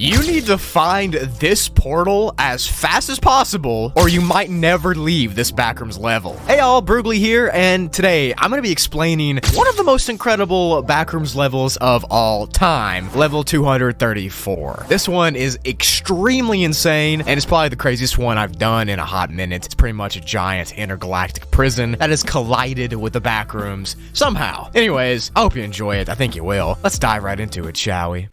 You need to find this portal as fast as possible, or you might never leave this Backrooms level. Hey y'all, Broogli here, and today I'm going to be explaining one of the most incredible Backrooms levels of all time, level 234. This one is extremely insane, and it's probably the craziest one I've done in a hot minute. It's pretty much a giant intergalactic prison that has collided with the Backrooms somehow. Anyways, I hope you enjoy it. I think you will. Let's dive right into it, shall we?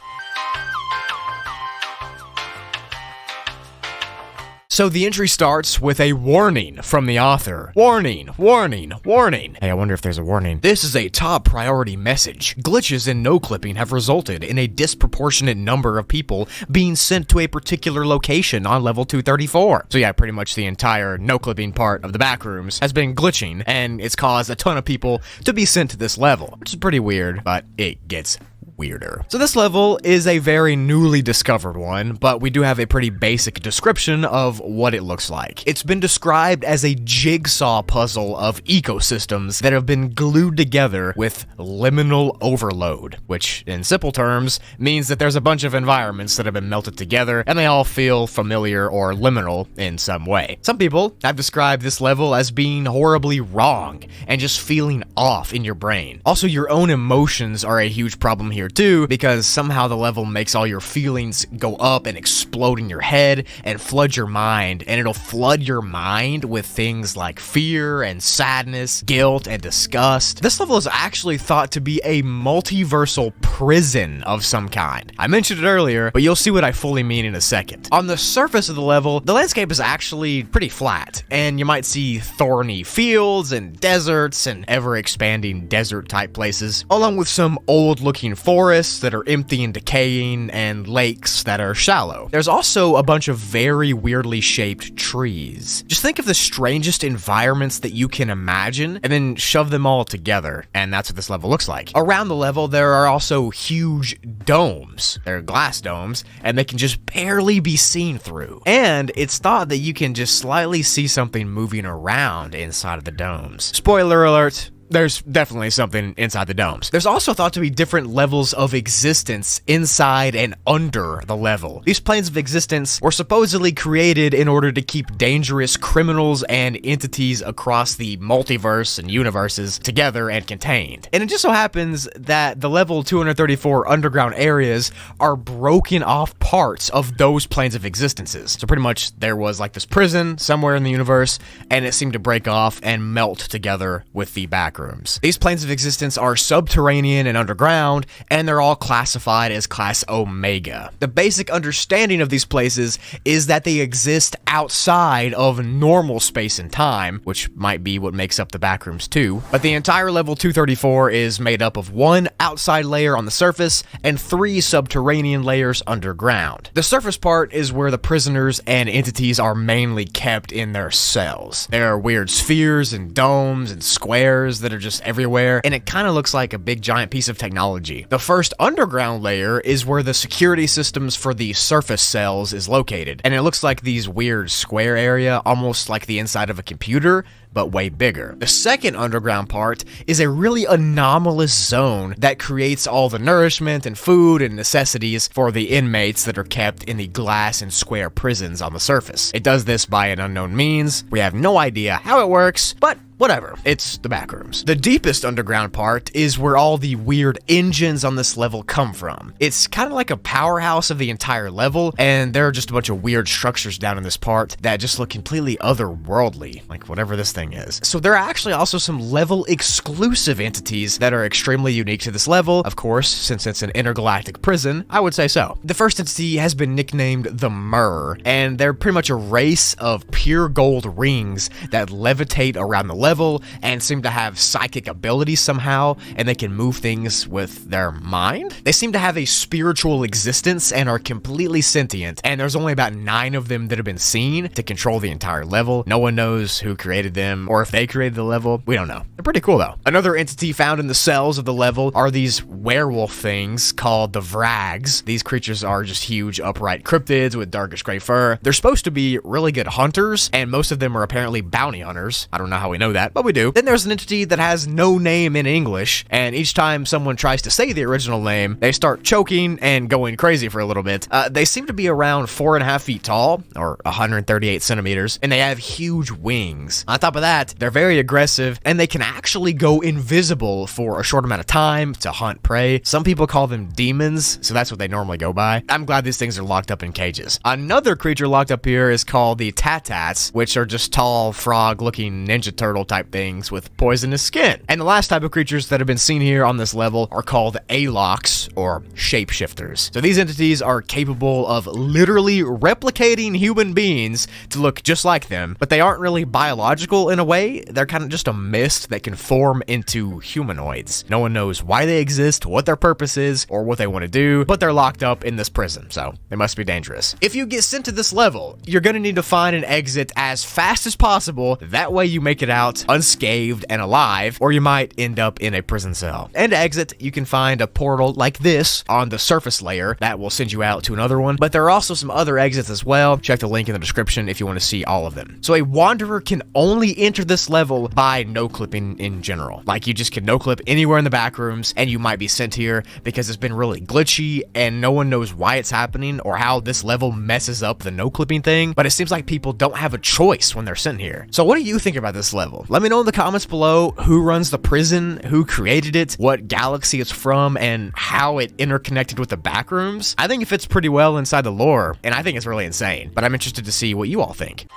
So the entry starts with a warning from the author. Warning, warning, warning. Hey, I wonder if there's a warning. This is a top priority message. Glitches in no-clipping have resulted in a disproportionate number of people being sent to a particular location on level 234. So yeah, pretty much the entire no-clipping part of the Backrooms has been glitching, and it's caused a ton of people to be sent to this level, which is pretty weird, but it gets weirder. So this level is a very newly discovered one, but we do have a pretty basic description of what it looks like. It's been described as a jigsaw puzzle of ecosystems that have been glued together with liminal overload, which in simple terms means that there's a bunch of environments that have been melted together and they all feel familiar or liminal in some way. Some people have described this level as being horribly wrong and just feeling off in your brain. Also, your own emotions are a huge problem here too, because somehow the level makes all your feelings go up and explode in your head and flood your mind, and it'll flood your mind with things like fear and sadness, guilt and disgust. This level is actually thought to be a multiversal prison of some kind. I mentioned it earlier, but you'll see what I fully mean in a second. On the surface of the level, the landscape is actually pretty flat, and you might see thorny fields and deserts and ever-expanding desert-type places, along with some old-looking forests that are empty and decaying, and lakes that are shallow. There's also a bunch of very weirdly shaped trees. Just think of the strangest environments that you can imagine, and then shove them all together, and that's what this level looks like. Around the level, there are also huge domes. They're glass domes, and they can just barely be seen through. And it's thought that you can just slightly see something moving around inside of the domes. Spoiler alert. There's definitely something inside the domes. There's also thought to be different levels of existence inside and under the level. These planes of existence were supposedly created in order to keep dangerous criminals and entities across the multiverse and universes together and contained. And it just so happens that the level 234 underground areas are broken off parts of those planes of existences. So pretty much there was like this prison somewhere in the universe, and it seemed to break off and melt together with the Backrooms. These planes of existence are subterranean and underground, and they're all classified as Class Omega. The basic understanding of these places is that they exist outside of normal space and time, which might be what makes up the Backrooms too. But the entire level 234 is made up of one outside layer on the surface and 3 subterranean layers underground. The surface part is where the prisoners and entities are mainly kept in their cells. There are weird spheres and domes and squares that are just everywhere, and it kind of looks like a big giant piece of technology. The first underground layer is where the security systems for the surface cells is located, and it looks like these weird square area, almost like the inside of a computer, but way bigger. The second underground part is a really anomalous zone that creates all the nourishment and food and necessities for the inmates that are kept in the glass and square prisons on the surface. It does this by an unknown means. We have no idea how it works, but whatever, it's the Backrooms. The deepest underground part is where all the weird engines on this level come from. It's kind of like a powerhouse of the entire level, and there are just a bunch of weird structures down in this part that just look completely otherworldly, like whatever this thing is. So there are actually also some level exclusive entities that are extremely unique to this level. Of course, since it's an intergalactic prison, I would say so. The first entity has been nicknamed the Myrrh, and they're pretty much a race of pure gold rings that levitate around the level and seem to have psychic abilities somehow, and they can move things with their mind. They seem to have a spiritual existence and are completely sentient, and there's only about 9 of them that have been seen to control the entire level. No one knows who created them them or if they created the level. We don't know. They're pretty cool though. Another entity found in the cells of the level are these werewolf things called the Vrags. These creatures are just huge upright cryptids with darkish gray fur. They're supposed to be really good hunters, and most of them are apparently bounty hunters. I don't know how we know that, but we do. Then there's an entity that has no name in English, and each time someone tries to say the original name, they start choking and going crazy for a little bit. They seem to be around 4.5 feet tall, or 138 centimeters, and they have huge wings. On top of that, they're very aggressive, and they can actually go invisible for a short amount of time to hunt prey. Some people call them demons, so that's what they normally go by. I'm glad these things are locked up in cages. Another creature locked up here is called the Tatats, which are just tall, frog-looking Ninja Turtle type things with poisonous skin. And the last type of creatures that have been seen here on this level are called Aloks, or shapeshifters. So these entities are capable of literally replicating human beings to look just like them, but they aren't really biological in a way. They're kind of just a mist that can form into humanoids. No one knows why they exist, what their purpose is, or what they want to do, but they're locked up in this prison, so they must be dangerous. If you get sent to this level, you're gonna need to find an exit as fast as possible. That way you make it out unscathed and alive, or you might end up in a prison cell. And to exit, you can find a portal like this on the surface layer that will send you out to another one, but there are also some other exits as well. Check the link in the description if you want to see all of them. So a wanderer can only enter this level by no-clipping in general. Like, you just can no-clip anywhere in the back rooms, and you might be sent here because it's been really glitchy, and no one knows why it's happening or how this level messes up the no-clipping thing, but it seems like people don't have a choice when they're sent here. So what do you think about this level? Let me know in the comments below who runs the prison, who created it, what galaxy it's from, and how it interconnected with the back rooms. I think it fits pretty well inside the lore, and I think it's really insane, but I'm interested to see what you all think.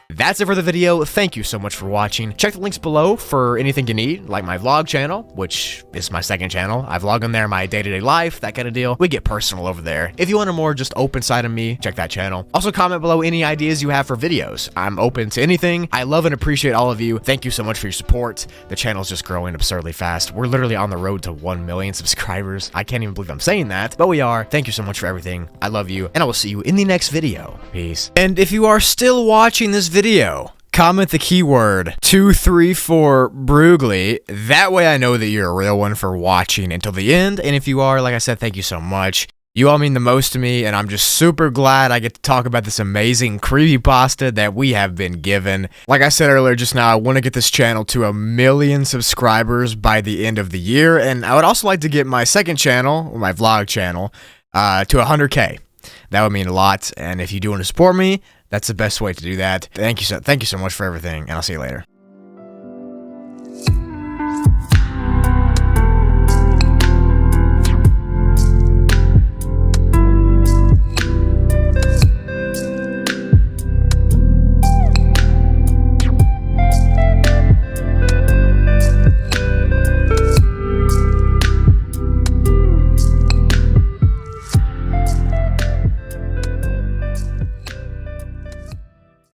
That's it for the video. Thank you so much for watching. Check the links below for anything you need, like my vlog channel, which is my second channel. I vlog on there my day-to-day life, that kind of deal. We get personal over there. If you want a more just open side of me, check that channel. Also, comment below any ideas you have for videos. I'm open to anything. I love and appreciate all of you. Thank you so much for your support. The channel's just growing absurdly fast. We're literally on the road to 1 million subscribers. I can't even believe I'm saying that, but we are. Thank you so much for everything. I love you, and I will see you in the next video. Peace. And if you are still watching this video, comment the keyword 234 Broogli. That way I know that you're a real one for watching until the end. And if you are, like I said, thank you so much. You all mean the most to me, and I'm just super glad I get to talk about this amazing creepypasta that we have been given. Like I said earlier just now, I want to get this channel to 1 million subscribers by the end of the year, and I would also like to get my second channel, or my vlog channel, to 100K. That would mean a lot, and if you do want to support me, that's the best way to do that. Thank you so much for everything, and I'll see you later.